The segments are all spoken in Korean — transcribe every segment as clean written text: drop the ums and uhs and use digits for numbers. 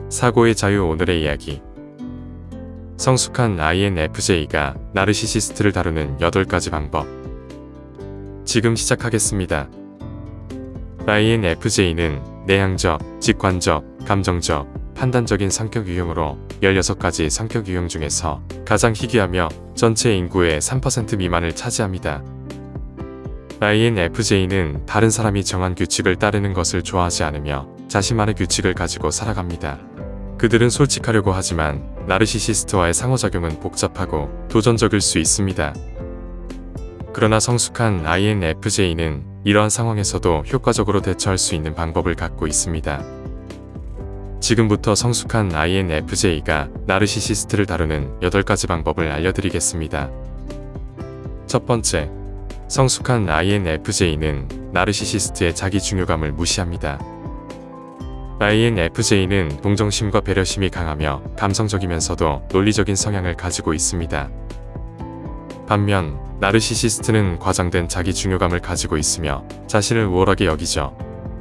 사고의 자유. 오늘의 이야기. 성숙한 INFJ가 나르시시스트를 다루는 8가지 방법. 지금 시작하겠습니다. INFJ는 내향적, 직관적, 감정적, 판단적인 성격 유형으로 16가지 성격 유형 중에서 가장 희귀하며 전체 인구의 3% 미만을 차지합니다. INFJ는 다른 사람이 정한 규칙을 따르는 것을 좋아하지 않으며 자신만의 규칙을 가지고 살아갑니다. 그들은 솔직하려고 하지만 나르시시스트와의 상호작용은 복잡하고 도전적일 수 있습니다. 그러나 성숙한 INFJ는 이러한 상황에서도 효과적으로 대처할 수 있는 방법을 갖고 있습니다. 지금부터 성숙한 INFJ가 나르시시스트를 다루는 8가지 방법을 알려드리겠습니다. 첫 번째, 성숙한 INFJ는 나르시시스트의 자기 중요감을 무시합니다. INFJ는 동정심과 배려심이 강하며 감성적이면서도 논리적인 성향을 가지고 있습니다. 반면 나르시시스트는 과장된 자기 중요감을 가지고 있으며 자신을 우월하게 여기죠.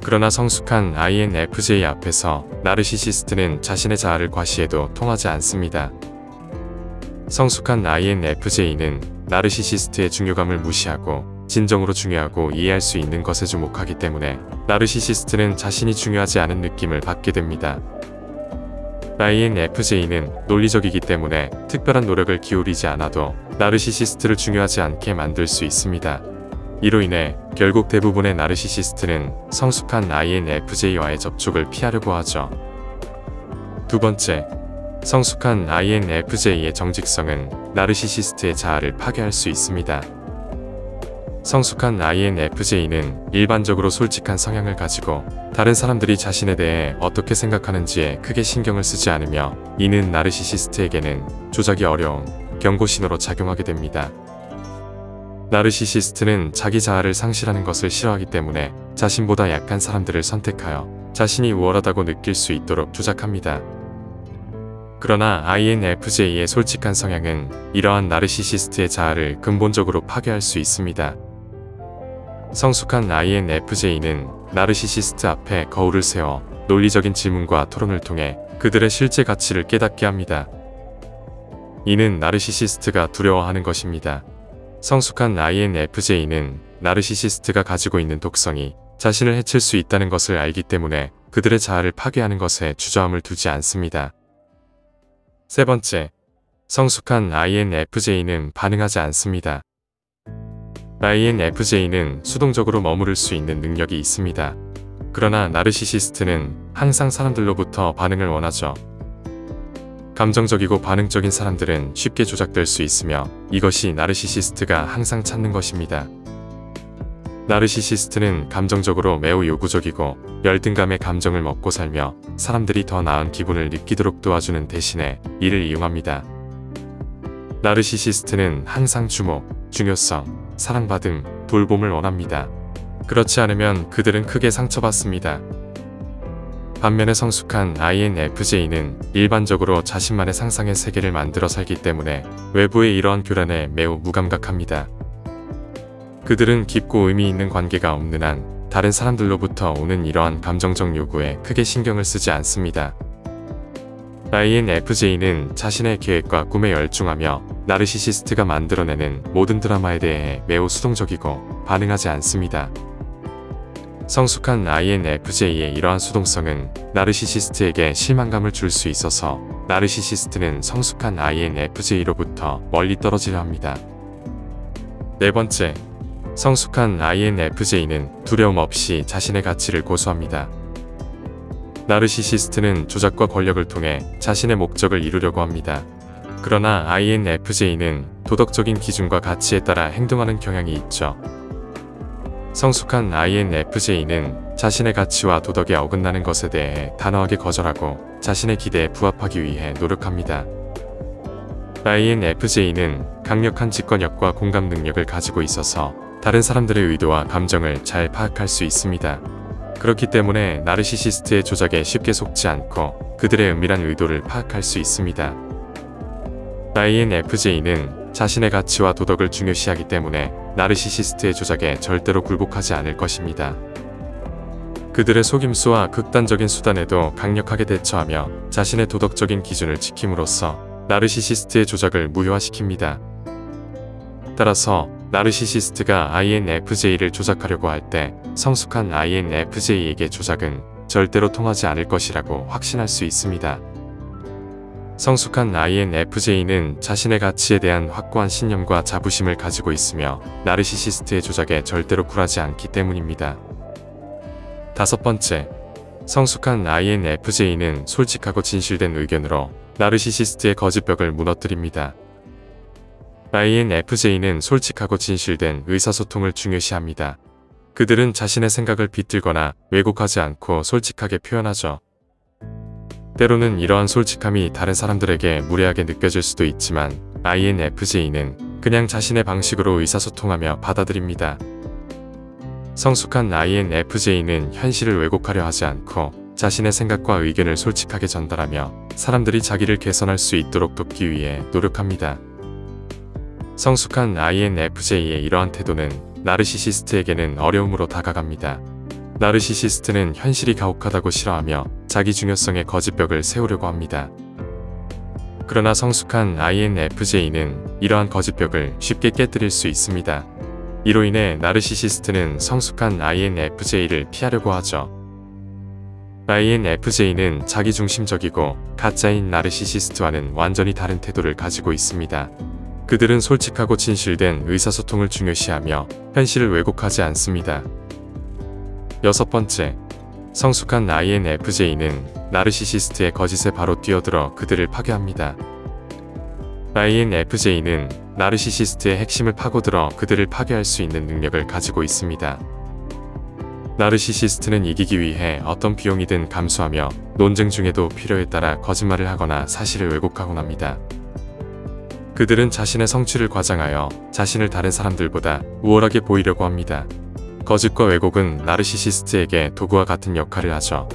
그러나 성숙한 INFJ 앞에서 나르시시스트는 자신의 자아를 과시해도 통하지 않습니다. 성숙한 INFJ는 나르시시스트의 중요감을 무시하고 진정으로 중요하고 이해할 수 있는 것에 주목하기 때문에 나르시시스트는 자신이 중요하지 않은 느낌을 받게 됩니다. INFJ는 논리적이기 때문에 특별한 노력을 기울이지 않아도 나르시시스트를 중요하지 않게 만들 수 있습니다. 이로 인해 결국 대부분의 나르시시스트는 성숙한 INFJ와의 접촉을 피하려고 하죠. 두 번째, 성숙한 INFJ의 정직성은 나르시시스트의 자아를 파괴할 수 있습니다. 성숙한 INFJ는 일반적으로 솔직한 성향을 가지고 다른 사람들이 자신에 대해 어떻게 생각하는지에 크게 신경을 쓰지 않으며 이는 나르시시스트에게는 조작이 어려운 경고신호로 작용하게 됩니다. 나르시시스트는 자기 자아를 상실하는 것을 싫어하기 때문에 자신보다 약한 사람들을 선택하여 자신이 우월하다고 느낄 수 있도록 조작합니다. 그러나 INFJ의 솔직한 성향은 이러한 나르시시스트의 자아를 근본적으로 파괴할 수 있습니다. 성숙한 INFJ는 나르시시스트 앞에 거울을 세워 논리적인 질문과 토론을 통해 그들의 실제 가치를 깨닫게 합니다. 이는 나르시시스트가 두려워하는 것입니다. 성숙한 INFJ는 나르시시스트가 가지고 있는 독성이 자신을 해칠 수 있다는 것을 알기 때문에 그들의 자아를 파괴하는 것에 주저함을 두지 않습니다. 세 번째, 성숙한 INFJ는 반응하지 않습니다. INFJ는 수동적으로 머무를 수 있는 능력이 있습니다. 그러나 나르시시스트는 항상 사람들로부터 반응을 원하죠. 감정적이고 반응적인 사람들은 쉽게 조작될 수 있으며 이것이 나르시시스트가 항상 찾는 것입니다. 나르시시스트는 감정적으로 매우 요구적이고 열등감의 감정을 먹고 살며 사람들이 더 나은 기분을 느끼도록 도와주는 대신에 이를 이용합니다. 나르시시스트는 항상 주목, 중요성, 사랑받음, 돌봄을 원합니다. 그렇지 않으면 그들은 크게 상처받습니다. 반면에 성숙한 INFJ는 일반적으로 자신만의 상상의 세계를 만들어 살기 때문에 외부의 이러한 교란에 매우 무감각합니다. 그들은 깊고 의미 있는 관계가 없는 한 다른 사람들로부터 오는 이러한 감정적 요구에 크게 신경을 쓰지 않습니다. INFJ는 자신의 계획과 꿈에 열중하며 나르시시스트가 만들어내는 모든 드라마에 대해 매우 수동적이고 반응하지 않습니다. 성숙한 INFJ의 이러한 수동성은 나르시시스트에게 실망감을 줄 수 있어서 나르시시스트는 성숙한 INFJ로부터 멀리 떨어지려 합니다. 네 번째, 성숙한 INFJ는 두려움 없이 자신의 가치를 고수합니다. 나르시시스트는 조작과 권력을 통해 자신의 목적을 이루려고 합니다. 그러나 INFJ는 도덕적인 기준과 가치에 따라 행동하는 경향이 있죠. 성숙한 INFJ는 자신의 가치와 도덕에 어긋나는 것에 대해 단호하게 거절하고 자신의 기대에 부합하기 위해 노력합니다. INFJ는 강력한 직관력과 공감 능력을 가지고 있어서 다른 사람들의 의도와 감정을 잘 파악할 수 있습니다. 그렇기 때문에 나르시시스트의 조작에 쉽게 속지 않고 그들의 은밀한 의도를 파악할 수 있습니다. INFJ는 자신의 가치와 도덕을 중요시하기 때문에 나르시시스트의 조작에 절대로 굴복하지 않을 것입니다. 그들의 속임수와 극단적인 수단에도 강력하게 대처하며 자신의 도덕적인 기준을 지킴으로써 나르시시스트의 조작을 무효화시킵니다. 따라서 나르시시스트가 INFJ를 조작하려고 할 때 성숙한 INFJ에게 조작은 절대로 통하지 않을 것이라고 확신할 수 있습니다. 성숙한 INFJ는 자신의 가치에 대한 확고한 신념과 자부심을 가지고 있으며 나르시시스트의 조작에 절대로 굴하지 않기 때문입니다. 다섯 번째, 성숙한 INFJ는 솔직하고 진실된 의견으로 나르시시스트의 거짓벽을 무너뜨립니다. INFJ는 솔직하고 진실된 의사소통을 중요시합니다. 그들은 자신의 생각을 비틀거나 왜곡하지 않고 솔직하게 표현하죠. 때로는 이러한 솔직함이 다른 사람들에게 무례하게 느껴질 수도 있지만 INFJ는 그냥 자신의 방식으로 의사소통하며 받아들입니다. 성숙한 INFJ는 현실을 왜곡하려 하지 않고 자신의 생각과 의견을 솔직하게 전달하며 사람들이 자기를 개선할 수 있도록 돕기 위해 노력합니다. 성숙한 INFJ의 이러한 태도는 나르시시스트에게는 어려움으로 다가갑니다. 나르시시스트는 현실이 가혹하다고 싫어하며 자기 중요성의 거짓벽을 세우려고 합니다. 그러나 성숙한 INFJ는 이러한 거짓벽을 쉽게 깨뜨릴 수 있습니다. 이로 인해 나르시시스트는 성숙한 INFJ를 피하려고 하죠. INFJ는 자기중심적이고 가짜인 나르시시스트와는 완전히 다른 태도를 가지고 있습니다. 그들은 솔직하고 진실된 의사소통을 중요시하며 현실을 왜곡하지 않습니다. 여섯 번째, 성숙한 INFJ는 나르시시스트의 거짓에 바로 뛰어들어 그들을 파괴합니다. INFJ는 나르시시스트의 핵심을 파고들어 그들을 파괴할 수 있는 능력을 가지고 있습니다. 나르시시스트는 이기기 위해 어떤 비용이든 감수하며 논쟁 중에도 필요에 따라 거짓말을 하거나 사실을 왜곡하곤 합니다. 그들은 자신의 성취를 과장하여 자신을 다른 사람들보다 우월하게 보이려고 합니다. 거짓과 왜곡은 나르시시스트에게 도구와 같은 역할을 하죠.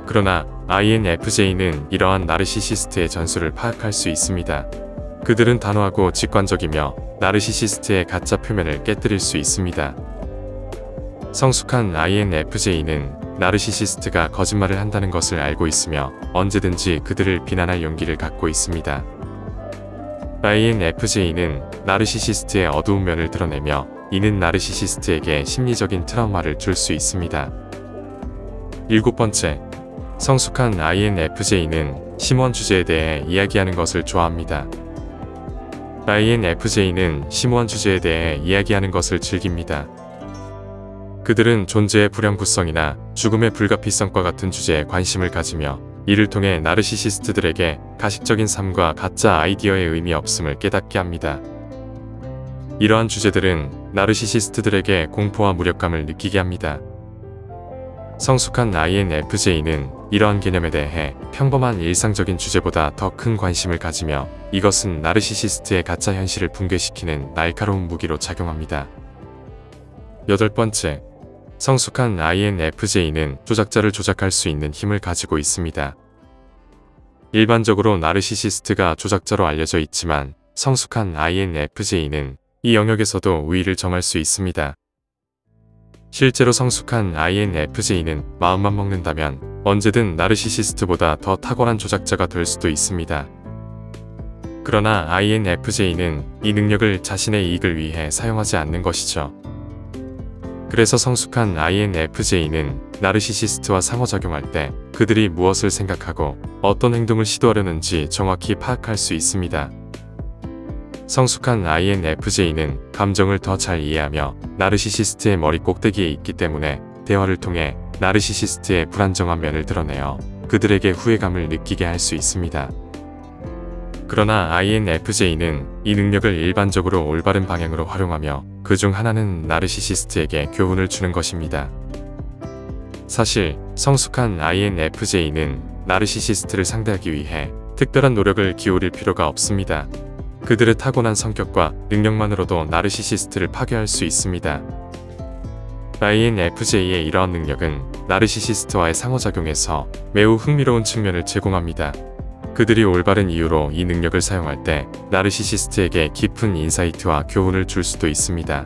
그러나 INFJ는 이러한 나르시시스트의 전술을 파악할 수 있습니다. 그들은 단호하고 직관적이며 나르시시스트의 가짜 표면을 깨뜨릴 수 있습니다. 성숙한 INFJ는 나르시시스트가 거짓말을 한다는 것을 알고 있으며 언제든지 그들을 비난할 용기를 갖고 있습니다. INFJ는 나르시시스트의 어두운 면을 드러내며 이는 나르시시스트에게 심리적인 트라우마를 줄 수 있습니다. 일곱 번째, 성숙한 INFJ는 심오한 주제에 대해 이야기하는 것을 좋아합니다. INFJ는 심오한 주제에 대해 이야기하는 것을 즐깁니다. 그들은 존재의 불량구성이나 죽음의 불가피성과 같은 주제에 관심을 가지며 이를 통해 나르시시스트들에게 가식적인 삶과 가짜 아이디어의 의미 없음을 깨닫게 합니다. 이러한 주제들은 나르시시스트들에게 공포와 무력감을 느끼게 합니다. 성숙한 INFJ는 이러한 개념에 대해 평범한 일상적인 주제보다 더 큰 관심을 가지며 이것은 나르시시스트의 가짜 현실을 붕괴시키는 날카로운 무기로 작용합니다. 여덟 번째, 성숙한 INFJ는 조작자를 조작할 수 있는 힘을 가지고 있습니다. 일반적으로 나르시시스트가 조작자로 알려져 있지만 성숙한 INFJ는 이 영역에서도 우위를 점할 수 있습니다. 실제로 성숙한 INFJ는 마음만 먹는다면 언제든 나르시시스트보다 더 탁월한 조작자가 될 수도 있습니다. 그러나 INFJ는 이 능력을 자신의 이익을 위해 사용하지 않는 것이죠. 그래서 성숙한 INFJ는 나르시시스트와 상호작용할 때 그들이 무엇을 생각하고 어떤 행동을 시도하려는지 정확히 파악할 수 있습니다. 성숙한 INFJ는 감정을 더 잘 이해하며 나르시시스트의 머리 꼭대기에 있기 때문에 대화를 통해 나르시시스트의 불안정한 면을 드러내어 그들에게 후회감을 느끼게 할 수 있습니다. 그러나 INFJ는 이 능력을 일반적으로 올바른 방향으로 활용하며 그중 하나는 나르시시스트에게 교훈을 주는 것입니다. 사실 성숙한 INFJ는 나르시시스트를 상대하기 위해 특별한 노력을 기울일 필요가 없습니다. 그들의 타고난 성격과 능력만으로도 나르시시스트를 파괴할 수 있습니다. INFJ의 이러한 능력은 나르시시스트와의 상호작용에서 매우 흥미로운 측면을 제공합니다. 그들이 올바른 이유로 이 능력을 사용할 때 나르시시스트에게 깊은 인사이트와 교훈을 줄 수도 있습니다.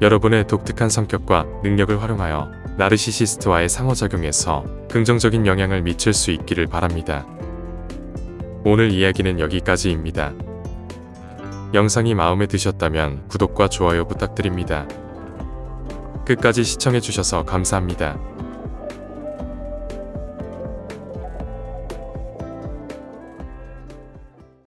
여러분의 독특한 성격과 능력을 활용하여 나르시시스트와의 상호작용에서 긍정적인 영향을 미칠 수 있기를 바랍니다. 오늘 이야기는 여기까지입니다. 영상이 마음에 드셨다면 구독과 좋아요 부탁드립니다. 끝까지 시청해주셔서 감사합니다.